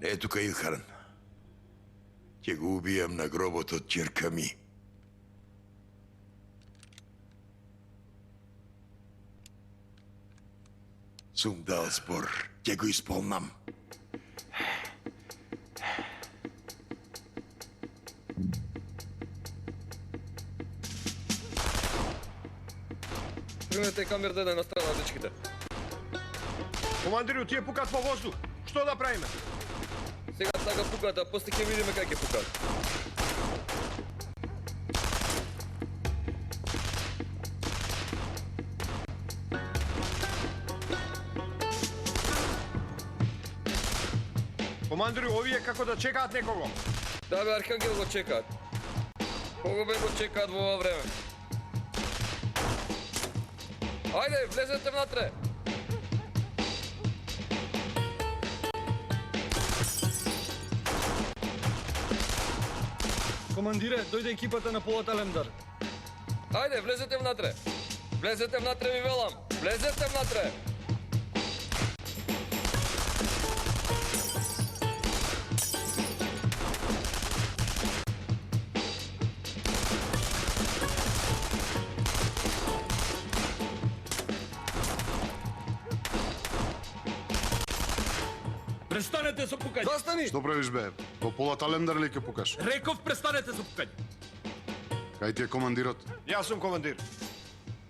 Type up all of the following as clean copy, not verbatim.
Е, тука Илхан. Ќе го убијам на гробот од ќерка ми. Сум дал збор, ќе го исполнам. Примете камерата да е на страна на дечките. Командиру, тие пукат во воздух. Што да правиме? Сега така пукат, а после ќе видиме кај ќе пукат. Командиру, овие како да чекаат некого. Да бе, Архангел го чекаат. Кого бе го чекаат во ова време? Ајде, влезете внатре! Командире, дојде екипата на Полат Алемдар. Ајде, влезете внатре! Влезете внатре, ви велам! Влезете внатре! Престанете со пукање. Застани! Што правиш бе? Во Полат Алемдар ли ќе пукаш? Реков престанете со пукање. Кај ти е командирот? Јас сум командир.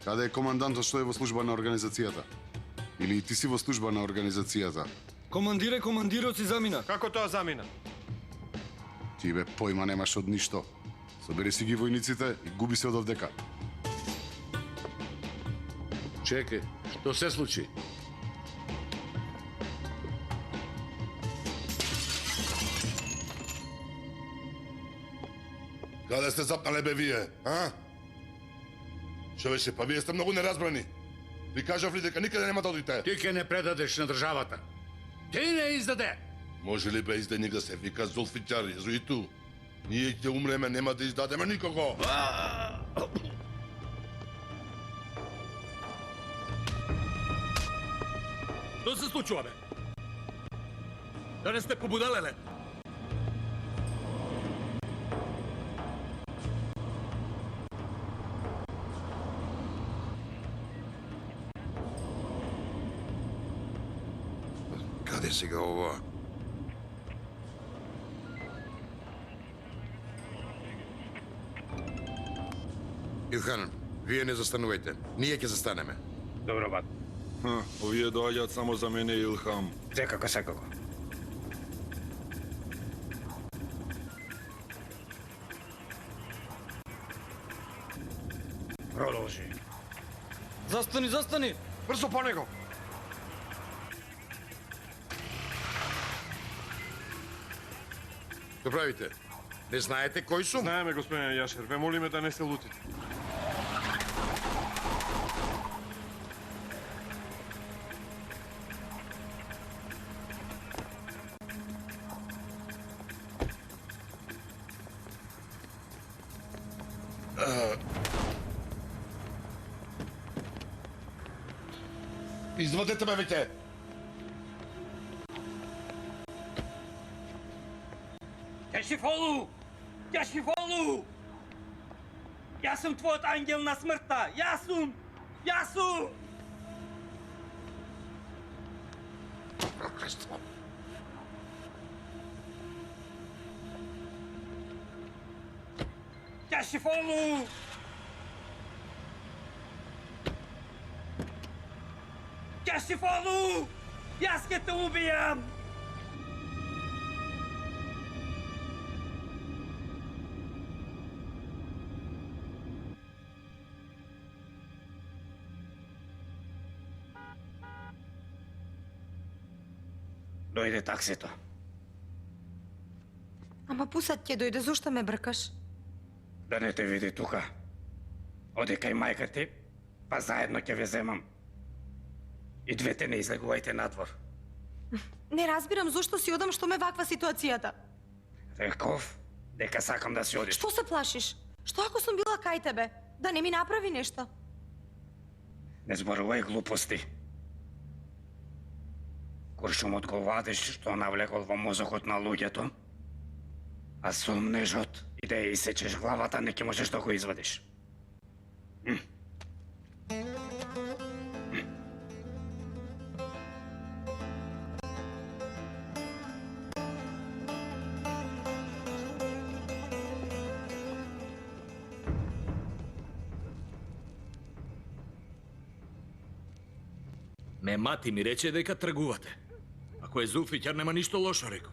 Каде е командантот што е во служба на организацијата? Или и ти си во служба на организацијата? Командире, командирот си замина. Како тоа замина? Ти бе појма немаш од ништо. Собери си ги војниците и губи се од овдека. Чекај, што се случи? Каде сте запнале бе вие, а? Човече, па вие сте многу неразбрани. Ви кажав ли дека никаде нема да одите? Ти ќе не предадеш на државата. Ти не издаде. Може ли бе изденик да се вика Зулфичар, језуиту? Ние ќе умреме, нема да издадеме никого. Што се случува бе? Да не сте побудалеле? Каде сега ова? Илхан, вие не застанувајте. Ние ќе застанеме. Добро, бат. Овие доаѓаат само за мене и Илхам. Секако, секако. Продолжи. Застани, застани! Брзо по него. Што правите? Не знаете кој сум? Знаеме, господин Јашер, ве молиме да не се лутите. Извадете ме веќе! Кашифолу! Кашифолу! Јас сум твојот ангел на смртта! Јас сум! Јас сум! Проклество! Кашифолу! Кашифолу! Јас ќе те убијам! Дојде таксито. Ама пусат ќе дојде, зошто ме бркаш? Да не те види тука. Оди кај мајка ти, па заедно ќе ве земам. И двете не излегувајте надвор. Не разбирам зошто си одам, што ме ваква ситуацијата. Реков дека сакам да си одиш. Што се плашиш? Што ако сум била кај тебе? Да не ми направи нешто? Не зборувај глупости. Куршумот го вадиш што навлекол во мозокот на луѓето, а сумнежот и да ја исечеш главата не ќе можеш да го извадиш. Ме мати ми рече дека тргувате. Ако е Зулфикар, нема ништо лошо, реков.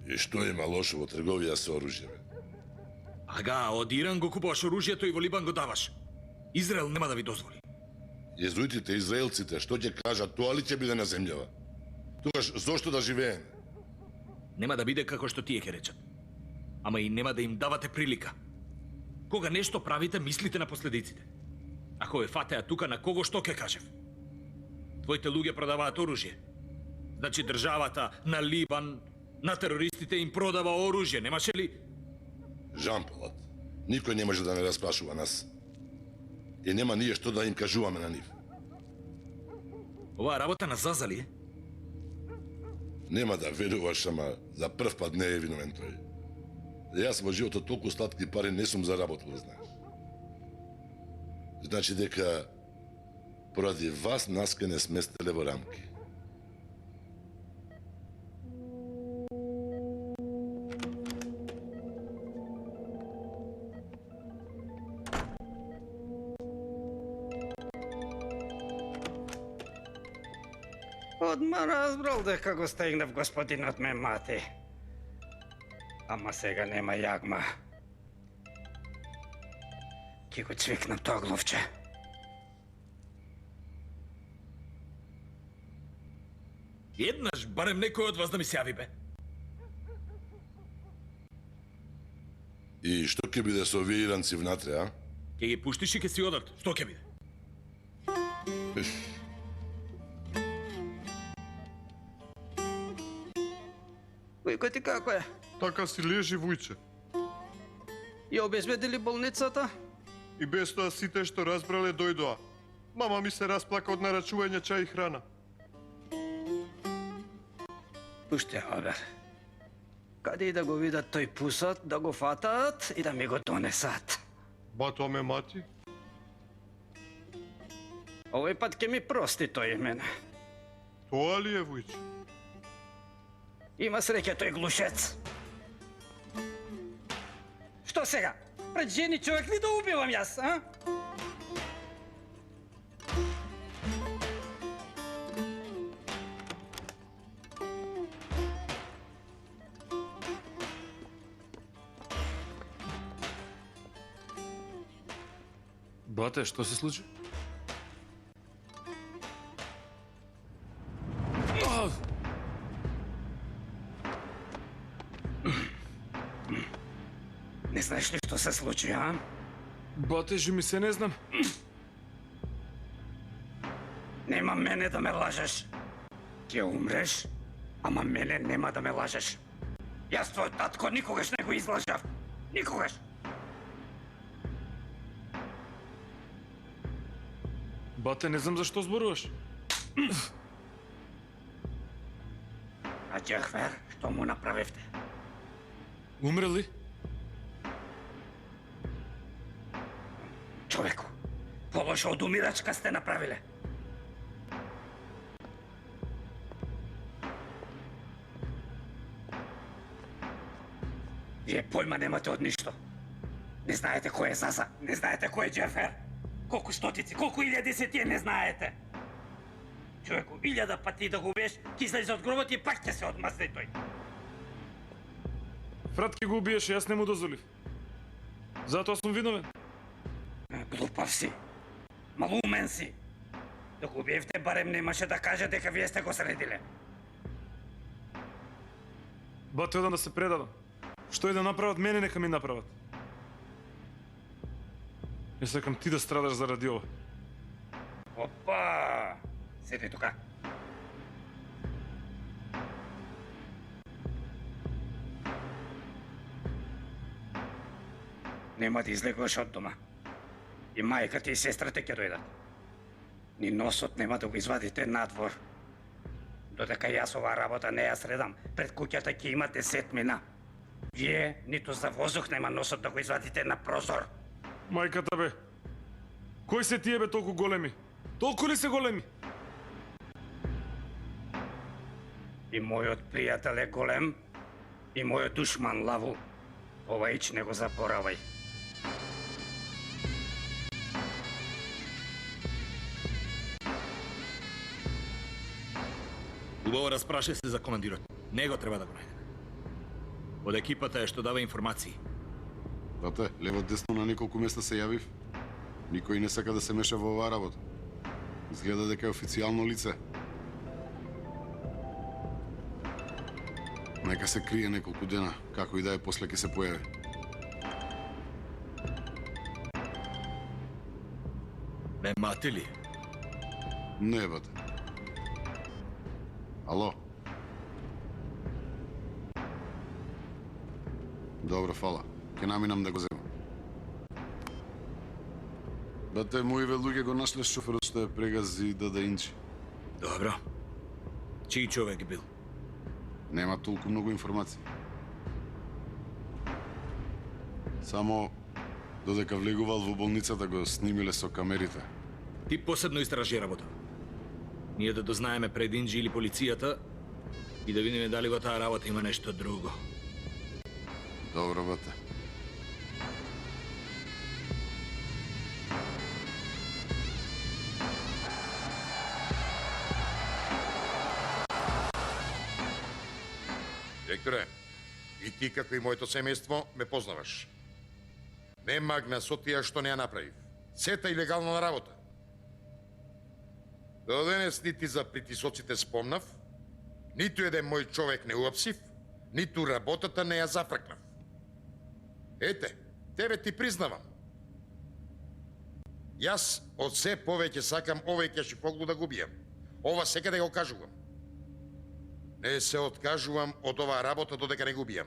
И што има лошо во трговија со оружје, бе? Ага, од Иран го купуваш оружјето и во Либан го даваш. Израел нема да ви дозволи. Језуитите, израелците, што ќе кажат, тоа ли ќе биде на земјава? Тогаш, зошто да живееме? Нема да биде како што тие ќе речат. Ама и нема да им давате прилика. Кога нешто правите, мислите на последиците. Ако ве фатеа тука, на кого што ќе кажев? Твоите луѓе продаваат оружје. Значи државата на Либан, на терористите им продава оружје, немаше ли? Жан Полат, никој не може да не распрашува нас. И нема ние што да им кажуваме на нив. Оваа работа на Зазали е? Нема да веруваш, ама за прв пат не е виновен тој. Јас во животот толку сладки пари не сум заработил, знаеш. Значи дека поради вас нас ке не сместеле во рамки. Одма разбрал дека го стегнав господинот ме мати. Ама сега нема јагма. Ке го цвикнам тоа гловче. Еднаш, барем некој од вас да ми се јави, бе. И што ќе биде со овие иранци внатре, а? Ке ги пуштиш и ке си одат. Што ќе биде? Војко ти како е? Така си лежи, вујче. Ја обезбедили болницата? И без тоа сите што разбрале дојдоа. Мама ми се расплака од нарачување чај и храна. Пуште, Обер. Каде и да го видат тој пусат, да го фатаат и да ми го донесат. Бато ме мати? Овој пат ќе ми прости тој мене. Тоа ли е, вујче? Има среќа тој глушец. Што сега? Пред жени човек ли да убивам јас, а? Бате, што се случи? Не знаеш ли што се случи, а? Бате, жи ми се не знам. Нема мене да ме лажеш. Ќе умреш, ама мене нема да ме лажеш. Јас твојот татко никогаш не го излажав. Никогаш. Бате, не знам зашто зборуваш. А Џефер, што му направивте? Умре ли? Човеку, полошо од умирачка сте направиле. Вие појма немате од ништо. Не знаете кој е Заза, не знаете кој е Џефер. Колку стотици, колку илјади се тие не знаете. Човеку, 1000 пати да го убиеш, ќе излезе од гробот и пак ќе се одмазни тој. Фрат ке го убиеше, јас не му дозволив. Затоа сум виновен. Глупав си. Малумен си. Да го убиевте, барем немаше да каже дека вие сте го средиле. Бате, одам да се предадам. Што и да направат мене, нека ми направат. Не сакам ти да страдаш заради ова. Опа! Седи тука. Нема да излегуваш од дома. И мајката и сестрата ќе дојдат. Ни носот нема да го извадите надвор. Додека јас оваа работа не ја средам, пред куќата ќе има 10 мина. Вие ниту за воздух нема носот да го извадите на прозор. Мајката бе. Кои се тие бе толку големи? Толку ли се големи? И мојот пријател е голем, и мојот душман лаву. Ова ич не го заборавај. Убаво распраше се за командирот. Него треба да го најдеме. Од екипата е што дава информации. Бате, лево десно на неколку места се јавив. Никој не сака да се меша во оваа работа. Изгледа дека е официјално лице. Нека се крие неколку дена, како и да е после ќе се појави. Ме мати ли? Не, бате. Ало? Добро, фала. Ќе наминам да го земам. Бате, моиве луѓе го нашле шоферот што е прегази да инчи. Добро. Чиј човек бил? Нема толку многу информации. Само додека влегувал во болницата го снимиле со камерите. Ти посебно истражи работа. Ние да дознаеме пред Инджи или полицијата и да видиме дали во таа работа има нешто друго. Добро, бате. Директоре, и ти како и моето семејство ме познаваш. Не магна со тие што не ја направив. Сета илегално на работа. До денес нити за притисоците спомнав, ниту еден мој човек не уапсив, ниту работата не ја зафркнав. Ете, тебе ти признавам. Јас од се повеќе сакам овој кешифоглу да го бијам. Ова секаде го кажувам. Не се откажувам од оваа работа додека не го бијам.